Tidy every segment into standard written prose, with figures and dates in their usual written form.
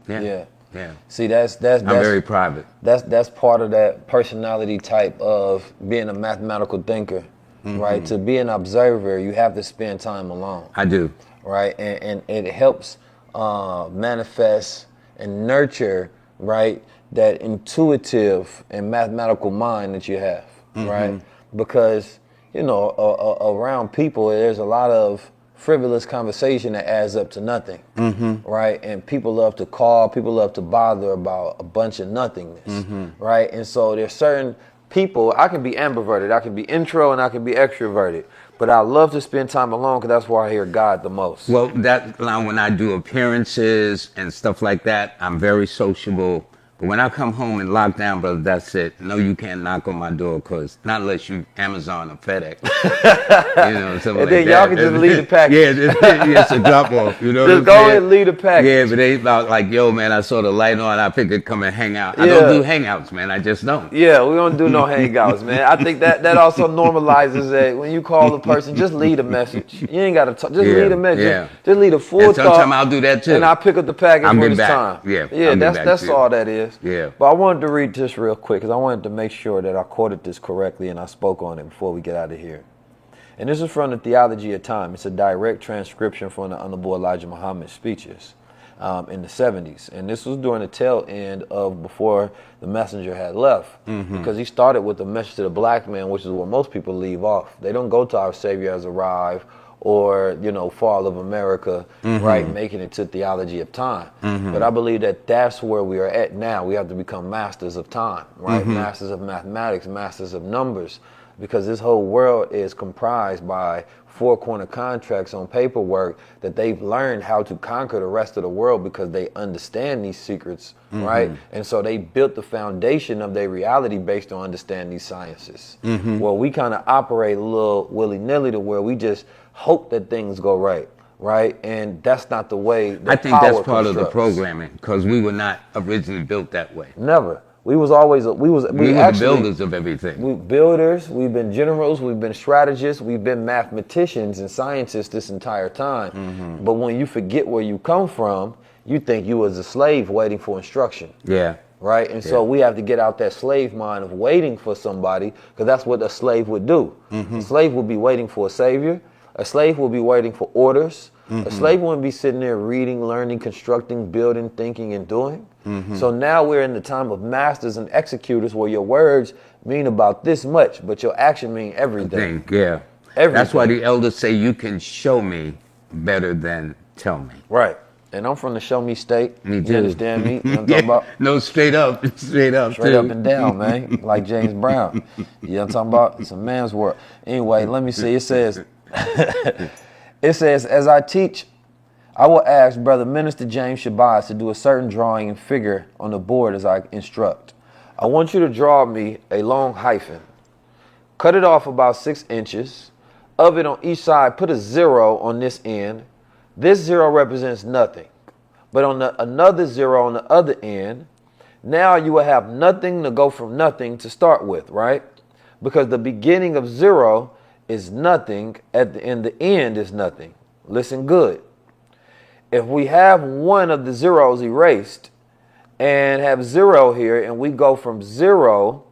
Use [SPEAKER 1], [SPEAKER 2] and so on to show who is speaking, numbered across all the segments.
[SPEAKER 1] Yeah.
[SPEAKER 2] Yeah.
[SPEAKER 1] See, that's
[SPEAKER 2] I'm very private.
[SPEAKER 1] That's part of that personality type of being a mathematical thinker, right? To be an observer, you have to spend time alone.
[SPEAKER 2] I do.
[SPEAKER 1] Right, and it helps manifest and nurture, right, that intuitive and mathematical mind that you have, right? Because around people, there's a lot of frivolous conversation that adds up to nothing, right? And people love to call, people love to bother about a bunch of nothingness, right? And so there's certain people, I can be ambiverted, I can be intro, and I can be extroverted. But I love to spend time alone because that's where I hear God the most.
[SPEAKER 2] Well, when I do appearances and stuff like that, I'm very sociable. But when I come home and lock down, brother, that's it. No, you can't knock on my door, because not unless you Amazon or FedEx. Something
[SPEAKER 1] and then y'all can just leave the package.
[SPEAKER 2] It's a drop off. You know,
[SPEAKER 1] just go ahead and leave the package.
[SPEAKER 2] Yeah, but they about like, yo, man, I saw the light on. I figured come and hang out. I don't do hangouts, man. I just don't.
[SPEAKER 1] Yeah, we don't do no hangouts, man. I think that also normalizes that when you call the person, just leave a message. You ain't got to talk. Just leave a message. Yeah. Just leave a full talk.
[SPEAKER 2] Sometimes I'll do that too.
[SPEAKER 1] And I'll pick up the package when it's time.
[SPEAKER 2] Yeah,
[SPEAKER 1] that's all that is.
[SPEAKER 2] Yeah.
[SPEAKER 1] But I wanted to read this real quick because I wanted to make sure that I quoted this correctly and I spoke on it before we get out of here. And this is from the Theology of Time. It's a direct transcription from the Honorable Elijah Muhammad's speeches in the 70s. And this was during the tail end of before the messenger had left. Because he started with the message to the black man, which is where most people leave off. They don't go to our Savior has arrived, or fall of America, right, making it to Theology of Time. But I believe that that's where we are at now. We have to become masters of time, right? Masters of mathematics, masters of numbers, because this whole world is comprised by four-corner contracts on paperwork that they've learned how to conquer the rest of the world because they understand these secrets, right? And so they built the foundation of their reality based on understanding these sciences. Well, we kind of operate a little willy-nilly to where we just hope that things go right? And that's not the way that
[SPEAKER 2] I think that's part of the programming, because we were not originally built that way.
[SPEAKER 1] Never. We were the
[SPEAKER 2] builders of everything.
[SPEAKER 1] We builders, we've been generals, we've been strategists, we've been mathematicians and scientists this entire time. But when you forget where you come from, you think you was a slave waiting for instruction.
[SPEAKER 2] Yeah.
[SPEAKER 1] Right? And so we have to get out that slave mind of waiting for somebody, because that's what a slave would do. A slave would be waiting for a savior. A slave will be waiting for orders. A slave wouldn't be sitting there reading, learning, constructing, building, thinking, and doing. So now we're in the time of masters and executors, where your words mean about this much, but your action mean everything.
[SPEAKER 2] Yeah. Everything. That's why the elders say you can show me better than tell me.
[SPEAKER 1] Right. And I'm from the show me state.
[SPEAKER 2] Me too.
[SPEAKER 1] You understand me? You know what I'm talking about?
[SPEAKER 2] No, straight up. Straight up
[SPEAKER 1] and down, man. Like James Brown. You know what I'm talking about? It's a man's world. Anyway, let me see. It says, as I teach, I will ask Brother Minister James Shabazz to do a certain drawing and figure on the board as I instruct. I want you to draw me a long hyphen. Cut it off about 6 inches. Of it on each side, put a 0 on this end. This 0 represents nothing. But on another 0 on the other end, now you will have nothing to go from nothing to start with, right? Because the beginning of 0 is nothing, and the end is nothing. Listen good. If we have one of the zeros erased and have 0 here, and we go from 0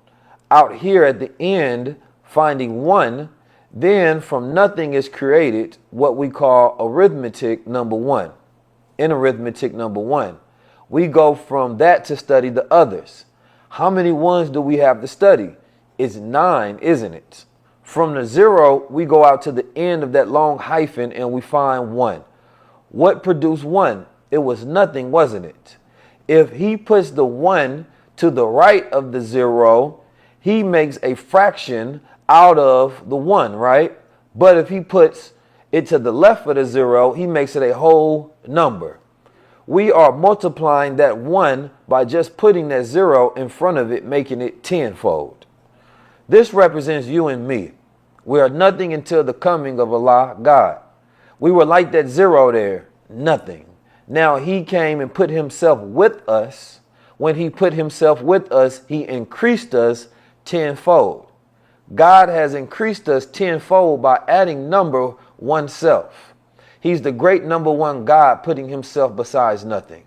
[SPEAKER 1] out here at the end, finding 1, then from nothing is created what we call arithmetic number 1. In arithmetic number 1, we go from that to study the others. How many ones do we have to study? It's 9, isn't it? From the 0, we go out to the end of that long hyphen and we find 1. What produced 1? It was nothing, wasn't it? If he puts the 1 to the right of the 0, he makes a fraction out of the 1, right? But if he puts it to the left of the 0, he makes it a whole number. We are multiplying that 1 by just putting that 0 in front of it, making it tenfold. This represents you and me. We are nothing until the coming of Allah, God. We were like that 0 there, nothing. Now he came and put himself with us. When he put himself with us, he increased us tenfold. God has increased us tenfold by adding number oneself. He's the great number 1 God, putting himself besides nothing.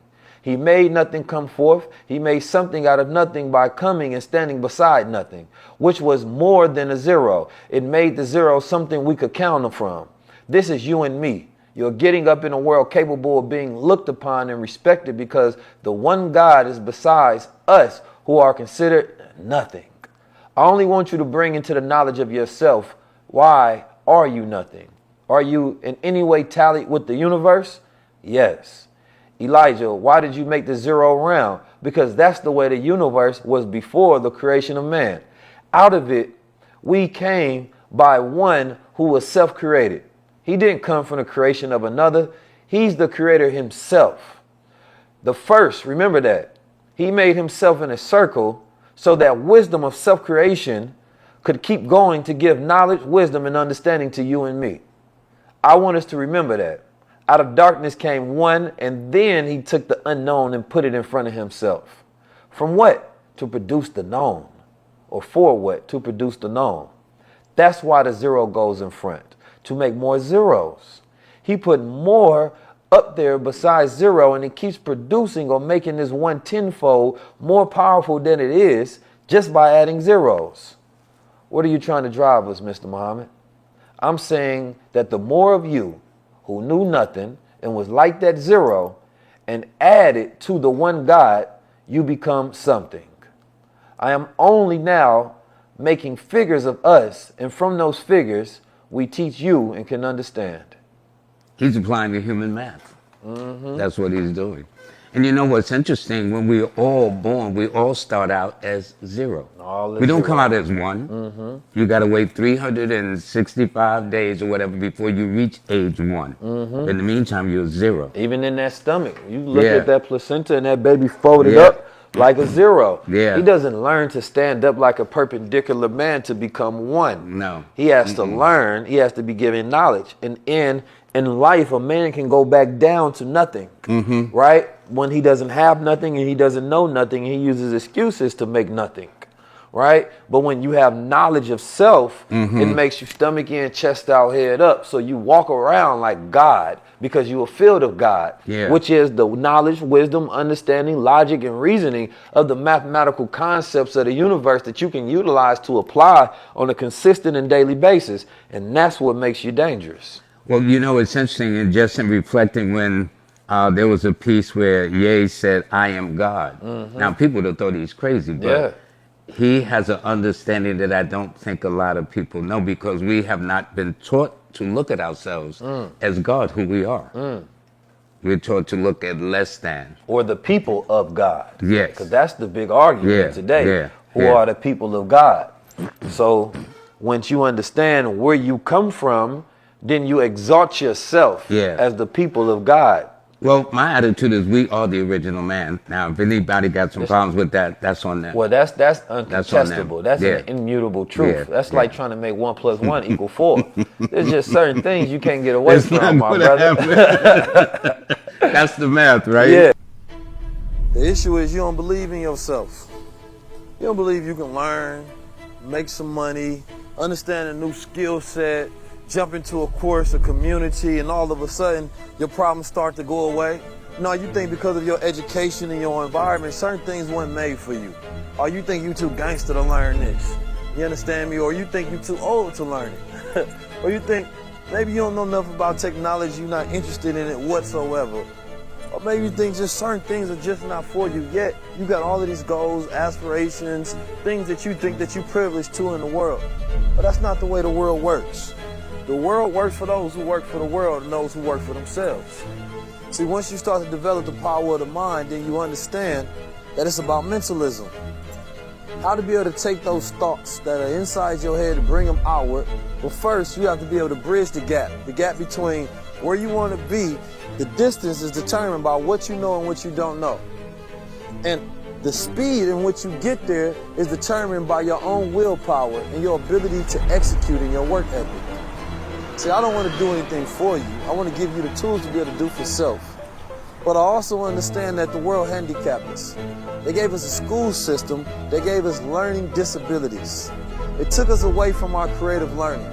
[SPEAKER 1] He made nothing come forth. He made something out of nothing by coming and standing beside nothing, which was more than a zero. It made the zero something we could count from. This is you and me. You're getting up in a world capable of being looked upon and respected because the one God is besides us who are considered nothing. I only want you to bring into the knowledge of yourself, why are you nothing? Are you in any way tallied with the universe? Yes. Elijah, why did you make the zero round? Because that's the way the universe was before the creation of man. Out of it, we came by one who was self-created. He didn't come from the creation of another. He's the creator himself. The first, remember that. He made himself in a circle so that wisdom of self-creation could keep going to give knowledge, wisdom, and understanding to you and me. I want us to remember that. Out of darkness came one, and then he took the unknown and put it in front of himself. From what? To produce the known. Or for what? To produce the known. That's why the zero goes in front. To make more zeros. He put more up there besides zero, and it keeps producing or making this one tenfold more powerful than it is just by adding zeros. What are you trying to drive us, Mr. Muhammad? I'm saying that the more of you who knew nothing and was like that zero and added to the one God, you become something. I am only now making figures of us, and from those figures, we teach you and can understand.
[SPEAKER 2] He's applying the human math. Mm-hmm. That's what he's doing. And you know what's interesting? When we're all born, we all start out as zero. We don't come out as one. Mm-hmm. You got to wait 365 days or whatever before you reach age one. Mm-hmm. In the meantime, you're zero.
[SPEAKER 1] Even in that stomach, you look at that placenta and that baby folded up like a zero. Yeah. He doesn't learn to stand up like a perpendicular man to become one.
[SPEAKER 2] No.
[SPEAKER 1] He has to learn. He has to be given knowledge. And in life, a man can go back down to nothing, right? When he doesn't have nothing and he doesn't know nothing, he uses excuses to make nothing, right? But when you have knowledge of self, it makes you stomach in, chest out, head up. So you walk around like God because you're a field of God, which is the knowledge, wisdom, understanding, logic, and reasoning of the mathematical concepts of the universe that you can utilize to apply on a consistent and daily basis. And that's what makes you dangerous.
[SPEAKER 2] Well, you know, it's interesting, and just in reflecting when there was a piece where Ye said, I am God. Now, people have thought he's crazy, but he has an understanding that I don't think a lot of people know because we have not been taught to look at ourselves as God, who we are. We're taught to look at less than.
[SPEAKER 1] Or the people of God.
[SPEAKER 2] Yes.
[SPEAKER 1] Because that's the big argument today. Who are the people of God? So once you understand where you come from, then you exalt yourself as the people of God.
[SPEAKER 2] Well, my attitude is we are the original man. Now, if anybody got some problems with that, that's on them.
[SPEAKER 1] Well, that's uncontestable. That's an immutable truth. That's like trying to make 1 + 1 = 4. There's just certain things you can't get away from, my brother.
[SPEAKER 2] That's the math, right?
[SPEAKER 1] Yeah. The issue is you don't believe in yourself. You don't believe you can learn, make some money, understand a new skill set, jump into a course, a community, and all of a sudden your problems start to go away. No, you think because of your education and your environment, certain things weren't made for you. Or you think you too gangster to learn this. You understand me? Or you think you too old to learn it. Or you think maybe you don't know enough about technology, you're not interested in it whatsoever. Or maybe you think just certain things are just not for you yet. You got all of these goals, aspirations, things that you think that you're privileged to in the world. But that's not the way the world works. The world works for those who work for the world and those who work for themselves. See, once you start to develop the power of the mind, then you understand that it's about mentalism. How to be able to take those thoughts that are inside your head and bring them outward. Well, first, you have to be able to bridge the gap between where you want to be. The distance is determined by what you know and what you don't know. And the speed in which you get there is determined by your own willpower and your ability to execute in your work ethic. See, I don't want to do anything for you. I want to give you the tools to be able to do for self. But I also understand that the world handicapped us. They gave us a school system. They gave us learning disabilities. It took us away from our creative learning.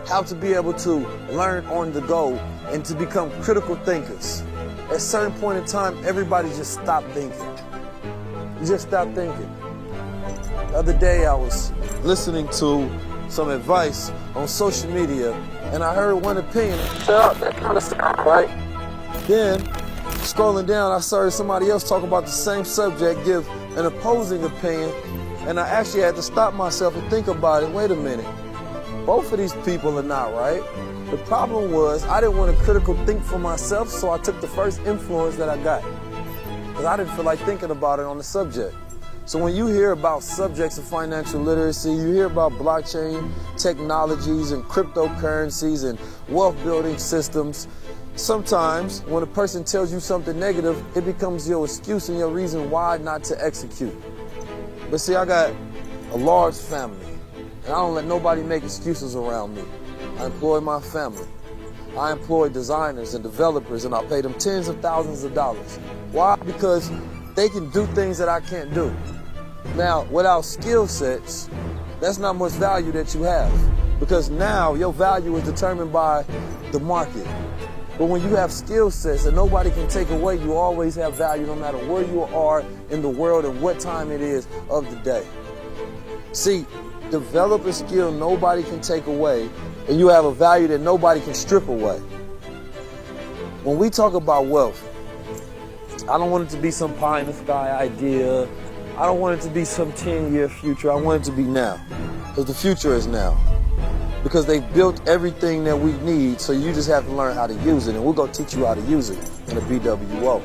[SPEAKER 1] How to be able to learn on the go and to become critical thinkers. at a certain point in time, everybody just stopped thinking. You just stop thinking. The other day I was listening to some advice on social media and I heard one opinion. So that kind of sounds right. Then, scrolling down, I heard somebody else talk about the same subject, give an opposing opinion, and I actually had to stop myself and think about it. Wait a minute. Both of these people are not right. The problem was I didn't want to critical think for myself, so I took the first influence that I got. Because I didn't feel like thinking about it on the subject. So when you hear about subjects of financial literacy, you hear about blockchain technologies and cryptocurrencies and wealth building systems, sometimes when a person tells you something negative, it becomes your excuse and your reason why not to execute. But see, I got a large family, and I don't let nobody make excuses around me. I employ my family. I employ designers and developers, and I pay them tens of thousands of dollars. Why? Because they can do things that I can't do. Now, without skill sets, that's not much value that you have, because now your value is determined by the market. But when you have skill sets that nobody can take away, you always have value no matter where you are in the world and what time it is of the day. See, develop a skill nobody can take away, and you have a value that nobody can strip away. When we talk about wealth, I don't want it to be some pie in the sky idea. I don't want it to be some 10-year future. I want it to be now, because the future is now. Because they've built everything that we need, so you just have to learn how to use it, and we're going to teach you how to use it in the BWO.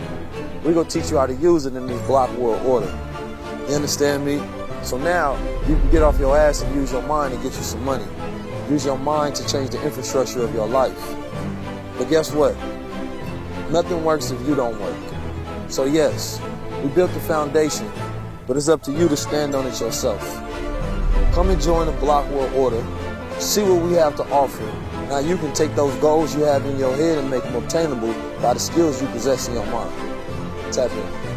[SPEAKER 1] We're going to teach you how to use it in this block world order. You understand me? So now you can get off your ass and use your mind and get you some money. Use your mind to change the infrastructure of your life. But guess what? Nothing works if you don't work. So yes, we built the foundation, but it's up to you to stand on it yourself. Come and join the block world order. See what we have to offer. Now you can take those goals you have in your head and make them obtainable by the skills you possess in your mind. Tap in.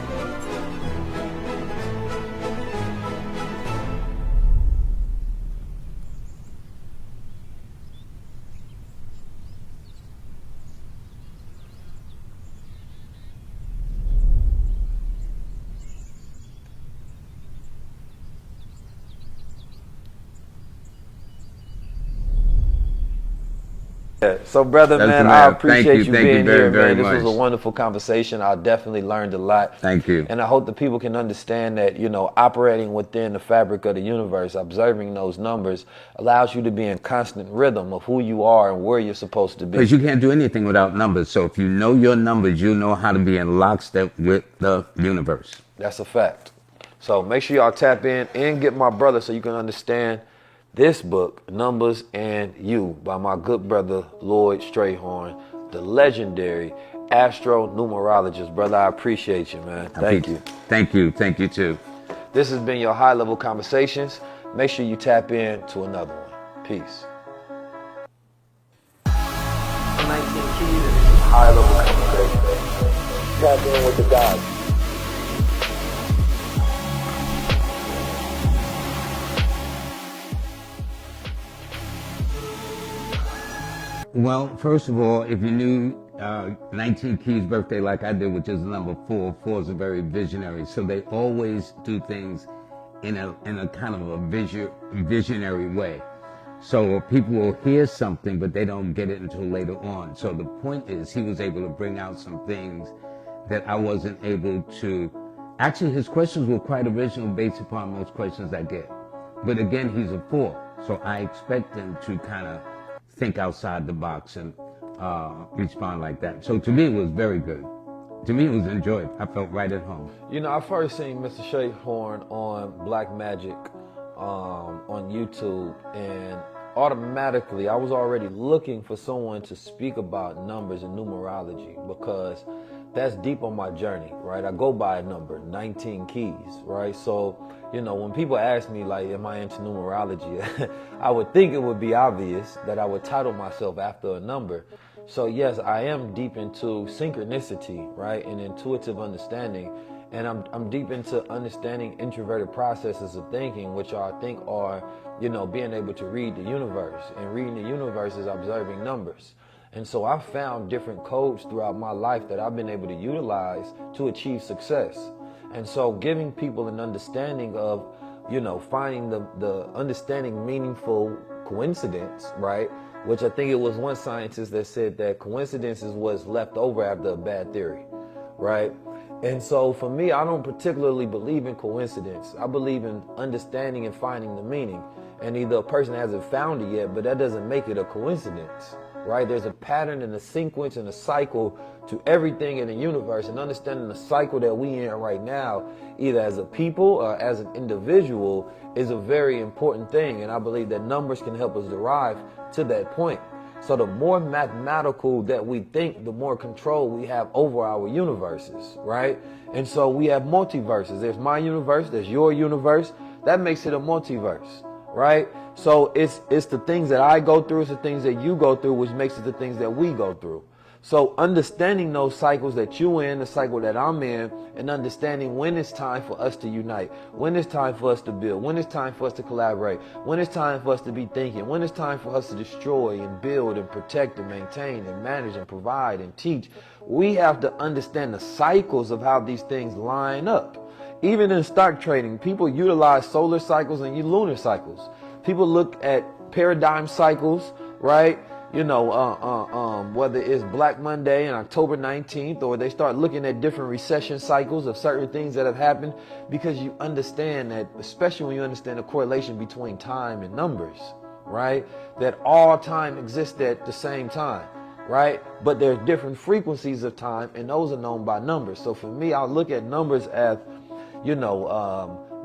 [SPEAKER 1] So, brother,
[SPEAKER 2] That's
[SPEAKER 1] man,
[SPEAKER 2] the
[SPEAKER 1] I
[SPEAKER 2] man.
[SPEAKER 1] appreciate you being here,
[SPEAKER 2] very
[SPEAKER 1] man. This
[SPEAKER 2] much.
[SPEAKER 1] was a wonderful conversation. I definitely learned a lot.
[SPEAKER 2] Thank you.
[SPEAKER 1] And I hope that people can understand that, you know, operating within the fabric of the universe, observing those numbers, allows you to be in constant rhythm of who you are and where you're supposed to be.
[SPEAKER 2] Because you can't do anything without numbers. So if you know your numbers, you know how to be in lockstep with the universe.
[SPEAKER 1] That's a fact. So make sure y'all tap in and get my brother so you can understand this book, Numbers and You, by my good brother, Lloyd Strayhorn, the legendary astro-numerologist. Brother, I appreciate you, man. Thank you.
[SPEAKER 2] Thank you. Thank you, too.
[SPEAKER 1] This has been your high-level conversations. Make sure you tap in to another one. Peace. 19 keys, and this is high-level conversations. Tap in with the guys.
[SPEAKER 2] Well, first of all, if you knew 19 Keys' birthday like I did, which is the number 4, 4 is a very visionary. So they always do things in a kind of a visionary way. So people will hear something, but they don't get it until later on. So the point is he was able to bring out some things that I wasn't able to. Actually, his questions were quite original based upon most questions I get. But again, he's a 4. So I expect him to kind of think outside the box and respond like that. So to me, it was very good. To me, it was enjoyed. I felt right at home.
[SPEAKER 1] You know, I first seen Mr. Strayhorn on Black Magic on YouTube, and automatically I was already looking for someone to speak about numbers and numerology, because that's deep on my journey, right? I go by a number, 19 keys, right? So, you know, when people ask me, like, am I into numerology? I would think it would be obvious that I would title myself after a number. So yes, I am deep into synchronicity, right? And intuitive understanding. And I'm deep into understanding introverted processes of thinking, which I think are, you know, being able to read the universe. And reading the universe is observing numbers. And so I've found different codes throughout my life that I've been able to utilize to achieve success. And so giving people an understanding of, finding the understanding meaningful coincidence, right? Which I think it was one scientist that said that coincidence is what's left over after a bad theory, right? And so for me, I don't particularly believe in coincidence. I believe in understanding and finding the meaning. And either a person hasn't found it yet, but that doesn't make it a coincidence, right? There's a pattern and a sequence and a cycle to everything in the universe, and understanding the cycle that we in right now, either as a people or as an individual, is a very important thing. And I believe that numbers can help us derive to that point. So the more mathematical that we think, the more control we have over our universes, right? And so we have multiverses. There's my universe, there's your universe. That makes it a multiverse, right? So it's the things that I go through, it's the things that you go through, which makes it the things that we go through. So understanding those cycles that you in, the cycle that I'm in, and understanding when it's time for us to unite, when it's time for us to build, when it's time for us to collaborate, when it's time for us to be thinking, when it's time for us to destroy and build and protect and maintain and manage and provide and teach. We have to understand the cycles of how these things line up. Even in stock trading, people utilize solar cycles and lunar cycles. People look at paradigm cycles, right? Whether it's Black Monday and October 19th, or they start looking at different recession cycles of certain things that have happened, because you understand that, especially when you understand the correlation between time and numbers, right? That all time exists at the same time, right? But there's different frequencies of time, and those are known by numbers. So for me, I'll look at numbers as,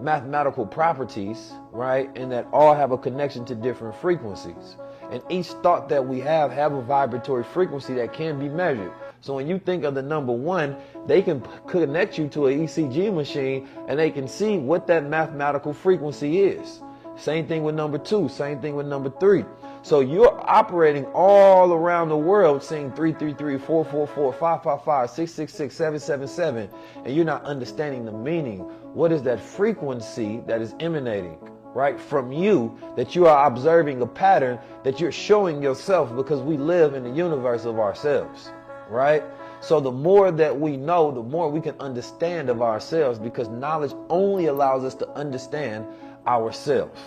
[SPEAKER 1] mathematical properties, right? And that all have a connection to different frequencies. And each thought that we have a vibratory frequency that can be measured. So when you think of the number 1, they can connect you to an ECG machine and they can see what that mathematical frequency is. Same thing with number 2, same thing with number 3. So you're operating all around the world saying 333, 444, 555, 666, 777, and you're not understanding the meaning. What is that frequency that is emanating, right, from you, that you are observing a pattern that you're showing yourself, because we live in the universe of ourselves, right? So the more that we know, the more we can understand of ourselves, because knowledge only allows us to understand ourselves,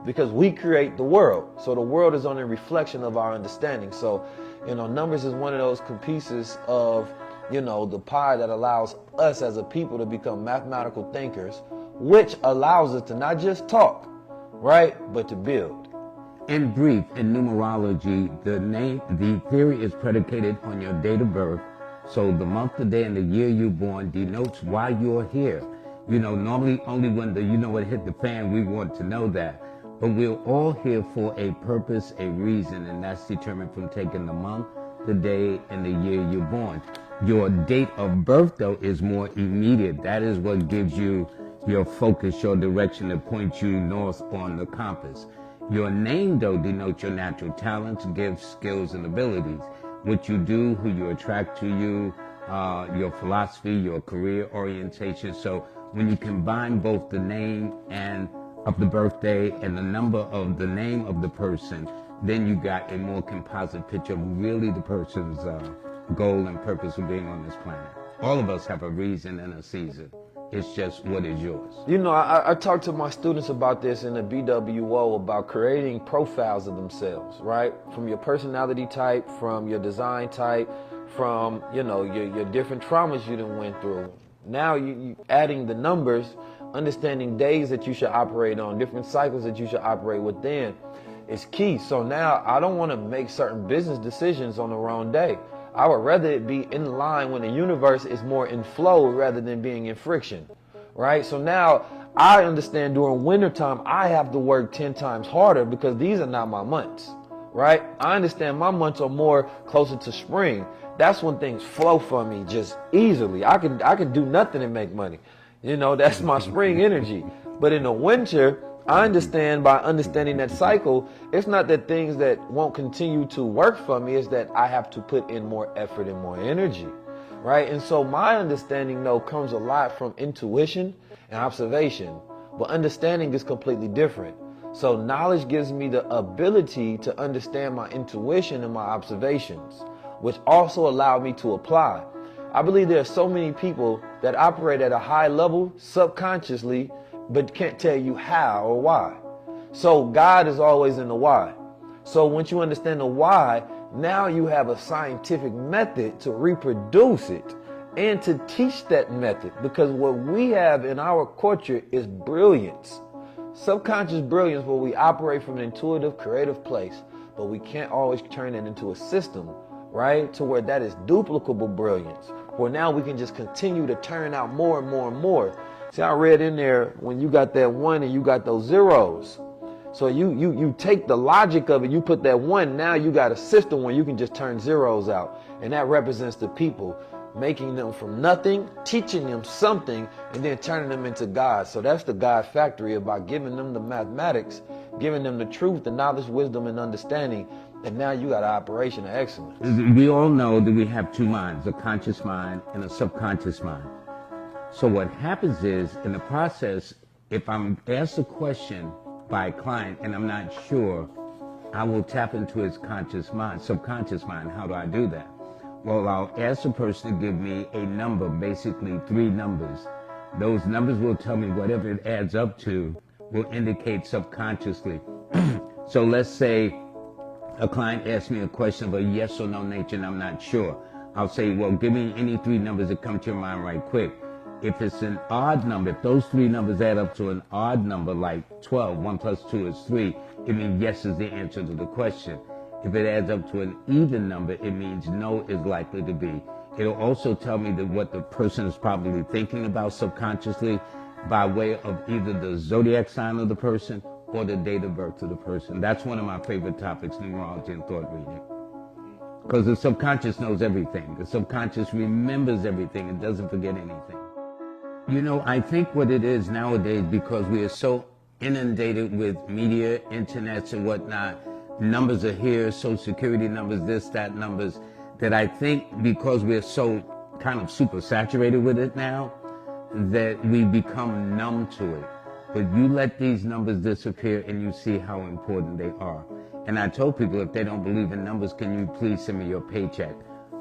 [SPEAKER 1] because we create the world. So the world is only a reflection of our understanding. So, numbers is one of those pieces of, the pie that allows us as a people to become mathematical thinkers, which allows us to not just talk, right, but to build.
[SPEAKER 2] In brief, in numerology, the theory is predicated on your date of birth. So the month, the day, and the year you're born denotes why you're here. Normally only when it hit the fan, we want to know that. But we're all here for a purpose, a reason, and that's determined from taking the month, the day, and the year you're born. Your date of birth, though, is more immediate. That is what gives you your focus, your direction, that points you north on the compass. Your name, though, denotes your natural talents, gifts, skills, and abilities. What you do, who you attract to you, your philosophy, your career orientation. So when you combine both the name and of the birthday and the number of the name of the person, then you got a more composite picture of really the person's goal and purpose of being on this planet. All of us have a reason and a season. It's just what is yours.
[SPEAKER 1] I talk to my students about this in the BWO, about creating profiles of themselves, right? From your personality type, from your design type, from, your different traumas you done went through. Now you adding the numbers, understanding days that you should operate on, different cycles that you should operate within is key. So now I don't want to make certain business decisions on the wrong day. I would rather it be in line when the universe is more in flow rather than being in friction, right? So now I understand during wintertime, I have to work 10 times harder because these are not my months, right? I understand my months are more closer to spring. That's when things flow for me just easily. I can do nothing and make money. That's my spring energy. But in the winter, I understand, by understanding that cycle, it's not that things that won't continue to work for me, it's that I have to put in more effort and more energy, right? And so my understanding, though, comes a lot from intuition and observation, but understanding is completely different. So knowledge gives me the ability to understand my intuition and my observations. which also allowed me to apply. I believe there are so many people that operate at a high level subconsciously, but can't tell you how or why. So God is always in the why. So once you understand the why, now you have a scientific method to reproduce it and to teach that method, because what we have in our culture is brilliance. Subconscious brilliance, where we operate from an intuitive, creative place, but we can't always turn it into a system, right? To where that is duplicable brilliance, where now we can just continue to turn out more and more and more. See, I read in there when you got that one and you got those zeros. So you take the logic of it, you put that one, now you got a system where you can just turn zeros out. And that represents the people, making them from nothing, teaching them something, and then turning them into God. So that's the God factory, about giving them the mathematics, giving them the truth, the knowledge, wisdom, and understanding. And now you got an operation of excellence.
[SPEAKER 2] We all know that we have two minds, a conscious mind and a subconscious mind. So what happens is, in the process, if I'm asked a question by a client and I'm not sure, I will tap into his conscious mind, subconscious mind. How do I do that? Well, I'll ask the person to give me a number, basically 3 numbers. Those numbers will tell me whatever it adds up to will indicate subconsciously. So let's say a client asks me a question of a yes or no nature and I'm not sure. I'll say, well, give me any 3 numbers that come to your mind right quick. If it's an odd number, if those 3 numbers add up to an odd number like 12, 1 plus 2 is 3, it means yes is the answer to the question. If it adds up to an even number, it means no is likely to be. It'll also tell me that what the person is probably thinking about subconsciously by way of either the zodiac sign of the person or the date of birth of the person. That's one of my favorite topics, numerology and thought reading. Because the subconscious knows everything. The subconscious remembers everything and doesn't forget anything. You know, I think what it is nowadays, because we are so inundated with media, internets and whatnot, numbers are here, social security numbers, this, that, numbers, that I think because we're so kind of super saturated with it now, that we become numb to it. But you let these numbers disappear and you see how important they are. And I told people, if they don't believe in numbers, can you please send me your paycheck?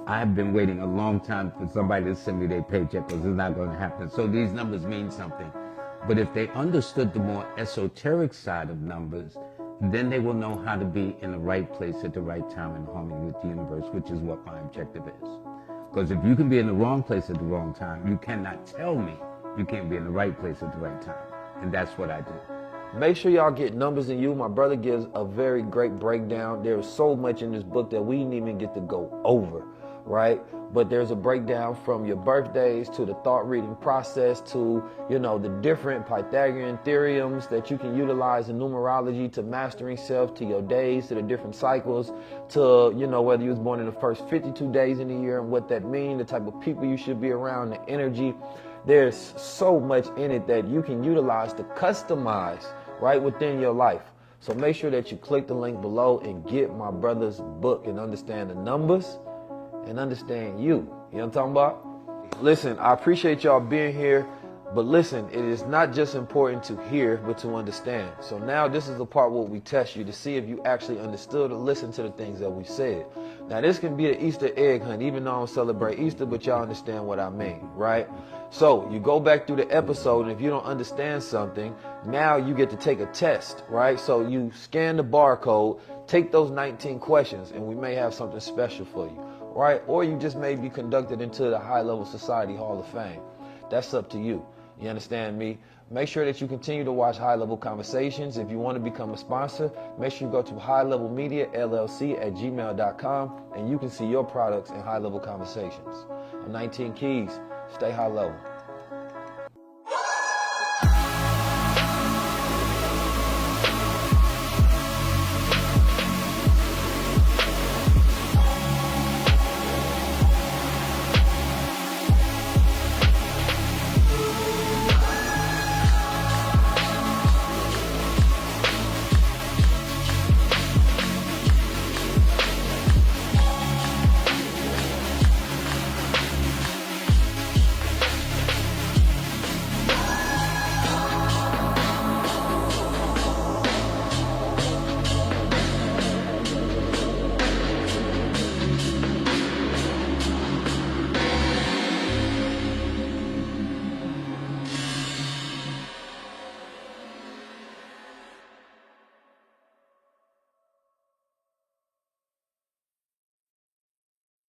[SPEAKER 2] I've been waiting a long time for somebody to send me their paycheck, because it's not going to happen. So these numbers mean something. But if they understood the more esoteric side of numbers, then they will know how to be in the right place at the right time in harmony with the universe, which is what my objective is. Because if you can be in the wrong place at the wrong time, you cannot tell me you can't be in the right place at the right time. And that's what I do.
[SPEAKER 1] Make sure y'all get Numbers in You. My brother gives a very great breakdown. There's so much in this book that we didn't even get to go over, right? But there's a breakdown from your birthdays to the thought reading process to, the different Pythagorean theorems that you can utilize in numerology, to mastering self, to your days, to the different cycles, to, whether you was born in the first 52 days in the year and what that means, the type of people you should be around, the energy. There's so much in it that you can utilize to customize right within your life. So make sure that you click the link below and get my brother's book and understand the numbers and understand you. You know what I'm talking about? Listen, I appreciate y'all being here, but listen, it is not just important to hear, but to understand. So now this is the part where we test you to see if you actually understood or listened to the things that we said. Now this can be an Easter egg hunt, even though I don't celebrate Easter, but y'all understand what I mean, right? So you go back through the episode, and if you don't understand something, now you get to take a test, right? So you scan the barcode, take those 19 questions, and we may have something special for you, right? Or you just may be conducted into the High Level Society Hall of Fame. That's up to you. You understand me? Make sure that you continue to watch High Level Conversations. If you want to become a sponsor, make sure you go to highlevelmediallc@gmail.com and you can see your products in High Level Conversations. I'm 19 Keys. Stay high level.